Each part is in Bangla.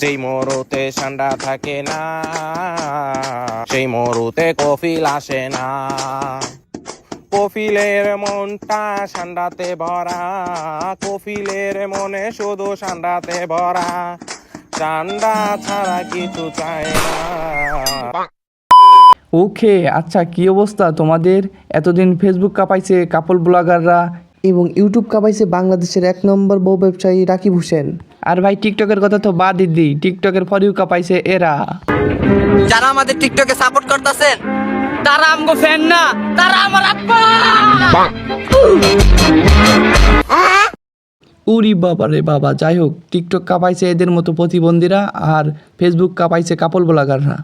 যেই মরুতে ঠান্ডা থাকে না, সেই মরুতে কফিল আসে না। কফিলের মনটা ঠান্ডাতে ভরা, কফিলের মনে শুধু ঠান্ডাতে ভরা, ঠান্ডা ছাড়া কিছু চায় না। ওকে, আচ্ছা কি অবস্থা তোমাদের? এতদিন ফেসবুক কাঁপাইছে কাপল ব্লগাররা এবং ইউটিউব কাঁপাইছে বাংলাদেশের 1 নম্বর বউ ব্যবসায়ী রাকিব হোসেন। আর ভাই টিকটকের কথা তো বাদই দিই, টিকটকের ফরিউ কাঁপাইছে এরা। যারা আমাদের টিকটকে সাপোর্ট করতেছেন তারা আমগো ফ্যান না, তারা আমার আব্বা। উরি বাবা রে বাবা। যাই হোক, টিকটক কাঁপাইছে এদের মতো প্রতিবন্ধীরা আর ফেসবুক কাঁপাইছে কাপল ব্লগাররা।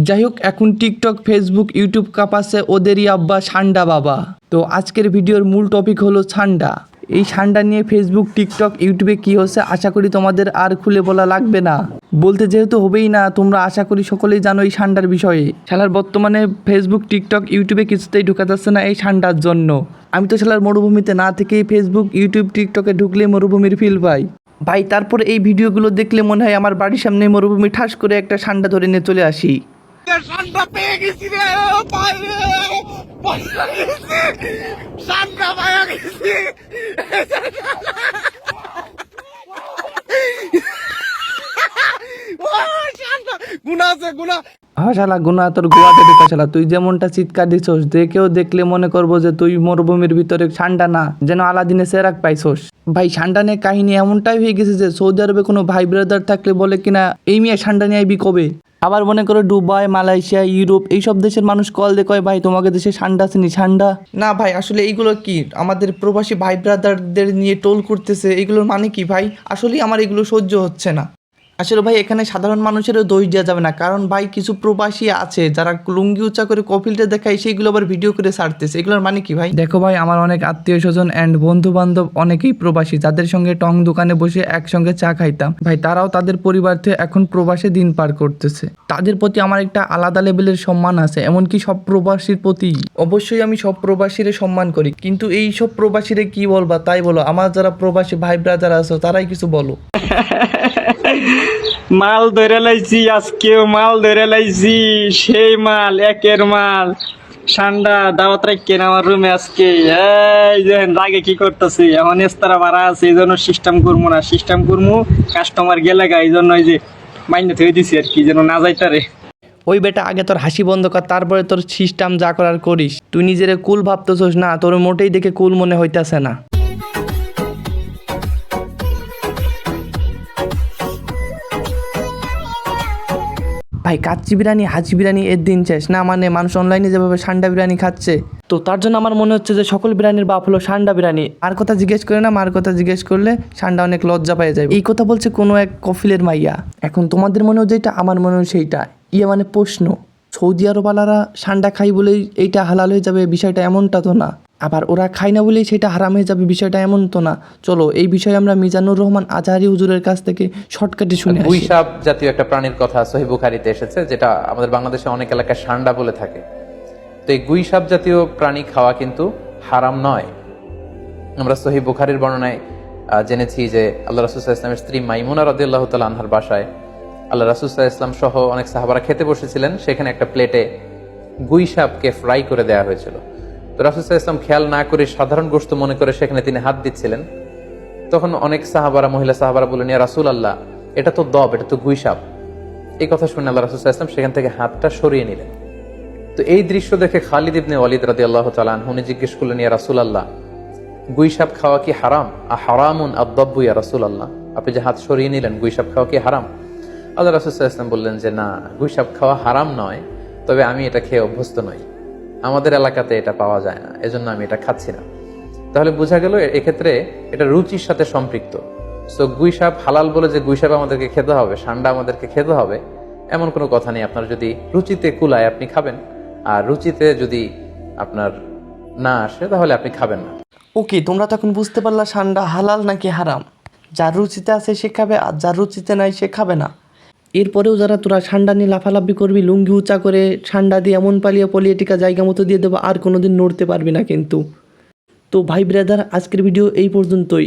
যাই হোক, এখন টিকটক ফেসবুক ইউটিউব কাঁপাচ্ছে ওদেরই আব্বা সান্ডা বাবা। তো আজকের ভিডিওর মূল টপিক হলো সান্ডা। এই সান্ডা নিয়ে ফেসবুক টিকটক ইউটিউবে কি হচ্ছে আশা করি তোমাদের আর খুলে বলা লাগবে না, বলতে যেহেতু হবেই না। তোমরা আশা করি সকলেই জানো এই সান্ডার বিষয়ে। শালার বর্তমানে ফেসবুক টিকটক ইউটিউবে কিছুতেই ঢোকা যাচ্ছে না এই সান্ডার জন্য। আমি তো শালার মরুভূমিতে না থেকেই ফেসবুক ইউটিউব টিকটকে ঢুকলে মরুভূমির ফিল পাই ভাই। তারপর এই ভিডিওগুলো দেখলে মনে হয় আমার বাড়ির সামনে মরুভূমি ঠাস করে একটা সান্ডা ধরে নিয়ে চলে আসি। ঠান্ডা পেয়ে গেছি রে, ঠান্ডা পায়ে গেছি। গুনা আছে গুনা। হ্যাঁ শালা গুনা তোর গোয়াতে ঢুকা শালা। তুই যেমনটা চিৎকার দিছস দেখেও দেখলে মনে করবো যে তুই মরুভূমির ভিতরে সান্ডা না, যেন আলাদিনে সেরাক পাইছস। ভাই সান্ডা নিয়ে কাহিনী এমনটাই হয়ে গেছে যে সৌদি আরবে কোনো ভাই ব্রাদার থাকলে বলে কিনা এই মেয়ে সান্ডা নিয়ে আইবি কবে। আবার মনে করো দুবাই, মালয়েশিয়া, ইউরোপ এইসব দেশের মানুষ কল দিয়ে কয় ভাই তোমাকে দেশে সান্ডা আসেনি সান্ডা। না ভাই আসলে এইগুলো কি আমাদের প্রবাসী ভাই ব্রাদারদের নিয়ে টোল করতেছে, এগুলোর মানে কি ভাই? আসলেই আমার এগুলো সহ্য হচ্ছে না। আসলে ভাই এখানে সাধারণ মানুষেরও দোষ দেওয়া যাবে না, কারণ ভাই কিছু প্রবাসী আছে যারা লুঙ্গি উঁচা করে কফিলটা দেখায় সেইগুলো আবার ভিডিও করে ছাড়তেছে, এগুলোর মানে কি ভাই? দেখো ভাই, আমার অনেক আত্মীয় স্বজন অ্যান্ড বন্ধু বান্ধব অনেকেই প্রবাসী, যাদের সঙ্গে টং দোকানে বসে একসঙ্গে চা খাইতাম ভাই, তারাও তাদের পরিবার থেকে এখন প্রবাসে দিন পার করতেছে। তাদের প্রতি আমার একটা আলাদা লেভেলের সম্মান আছে, এমনকি সব প্রবাসীর প্রতি। অবশ্যই আমি সব প্রবাসীরে সম্মান করি, কিন্তু এই সব প্রবাসীরে কি বলবা তাই বলো। আমার যারা প্রবাসী ভাই ব্রাদার আছে তারাই কিছু বলো। মাল ধরে লাইছি, আজকেও মাল ধরে লাইছি, সেই মাল একের মাল ঠান্ডা দাওয়াত রাখেন আমার রুমে আজকে। এই যে আগে কি করতেছি এখন এস্তারা ভাড়া আছে, এই জন্য সিস্টেম করবো না, সিস্টেম করবো কাস্টমার গেলে গা, এই জন্য ওই যে মাইনে থেকে দিছি আর কি, যেন না যাইতারে। ওই বেটা আগে তোর হাসি বন্ধ কর, তারপরে তোর সিস্টেম যা করার করিস। তুই নিজেরে কুল ভাবতেছস না, তোর মোটেই দেখে কুল মনে হইতাছে না। ভাই কাচ্চি বিরিয়ানি, হাজি বিরিয়ানি এর দিন শেষ না, মানে মানুষ অনলাইনে যেভাবে সান্ডা বিরিয়ানি খাচ্ছে, তো তার জন্য আমার মনে হচ্ছে যে সকল বিরিয়ানির বাপ হলো সান্ডা বিরিয়ানি। আর কথা জিজ্ঞেস করে না, মার কথা জিজ্ঞেস করলে সান্ডা অনেক লজ্জা পেয়ে যায়। এই কথা বলছে কোনো এক কফিলের মাইয়া। এখন তোমাদের মনেও যেটা আমার মনেও সেইটা, ইয়ে মানে প্রশ্ন, সৌদি আরবালারা সান্ডা খাই বলেই এইটা হালাল হয়ে যাবে বিষয়টা এমনটা তো না, আবার ওরা খায় না বলেই সেটা হারাম হয়ে যাবে বিষয়টা এমন তো না। চলো এই বিষয়ে আমরা মিজানুর রহমান আজহারি হুজুরের কাছ থেকে শর্টকাটে শুনে আসি। গুইসাপ জাতীয় একটা প্রাণীর কথা সহিহ বুখারীতে এসেছে, যেটা আমাদের বাংলাদেশে অনেক এলাকায় সান্ডা বলে থাকে। তো এই গুইসাপ জাতীয় প্রাণী খাওয়া কিন্তু হারাম নয়। আমরা সহিহ বুখারীর বর্ণনায় জেনেছি যে আল্লাহ রাসূল সাল্লাল্লাহু আলাইহি ওয়াসাল্লামের স্ত্রী মাইমুনা রাদিয়াল্লাহু তাআলা আনহার বাসায় আল্লাহ রাসূল সাল্লাল্লাহু আলাইহি ওয়াসাল্লাম সহ অনেক সাহাবারা খেতে বসেছিলেন। সেখানে একটা প্লেটে গুইসাপকে ফ্রাই করে দেওয়া হয়েছিল। তো রাসূল সাল্লাল্লাহু আলাইহি ওয়াসাল্লাম খেয়াল না করে সাধারণ গোশত মনে করে সেখানে তিনি হাত দিচ্ছিলেন। তখন অনেক সাহাবারা, মহিলা সাহাবারা বললেন, ইয়া রাসূলুল্লাহ, এটা তো দব, এটা তো গুইসাপ। এই কথা শুনে আল্লাহ রাসূল সাল্লাল্লাহু আলাইহি ওয়াসাল্লাম সেখান থেকে হাতটা সরিয়ে নিলেন। তো এই দৃশ্য দেখে খালিদ ইবনে ওয়ালিদ রাদিয়াল্লাহু তাআলা আনহু জিজ্ঞেস করলেন, ইয়া রাসূলুল্লাহ, গুইসাপ খাওয়া কি হারাম? হারামুন আদ-দাব্বু ইয়া রাসূলুল্লাহ, আপনি যে হাত সরিয়ে নিলেন, গুইসাপ খাওয়া কি হারাম? আল্লাহ রাসূল সাল্লাল্লাহু আলাইহি ওয়াসাল্লাম বললেন যে না, গুইসাপ খাওয়া হারাম নয়, তবে আমি এটা খেয়ে অভ্যস্ত নই, আমাদের এলাকাতে এটা পাওয়া যায় না, এজন্য আমি এটা খাচ্ছি না। তাহলে বোঝা গেল এক্ষেত্রে এটা রুচির সাথে সম্পৃক্ত। সো গুইসাপ হালাল বলে যে গুইসাপ আমাদেরকে খেতে হবে, সান্ডা আমাদেরকে খেতে হবে, এমন কোনো কথা নেই। আপনার যদি রুচিতে কুলায় আপনি খাবেন, আর রুচিতে যদি আপনার না আসে তাহলে আপনি খাবেন না। ওকে, তোমরা তখন বুঝতে পারলা সান্ডা হালাল নাকি হারাম। যার রুচিতে আছে সে খাবে, আর যার রুচিতে নাই সে খাবে না। এরপরেও যারা তোরা সান্ডা নিয়ে লাফালাফি করবি, লুঙ্গি উঁচা করে সান্ডা দিয়ে এমন পালিয়ে পলিয়ে টিকা জায়গা মতো দিয়ে দেবো, আর কোনোদিন নড়তে পারবি না কিন্তু। তো ভাই ব্রাদার, আজকের ভিডিও এই পর্যন্তই।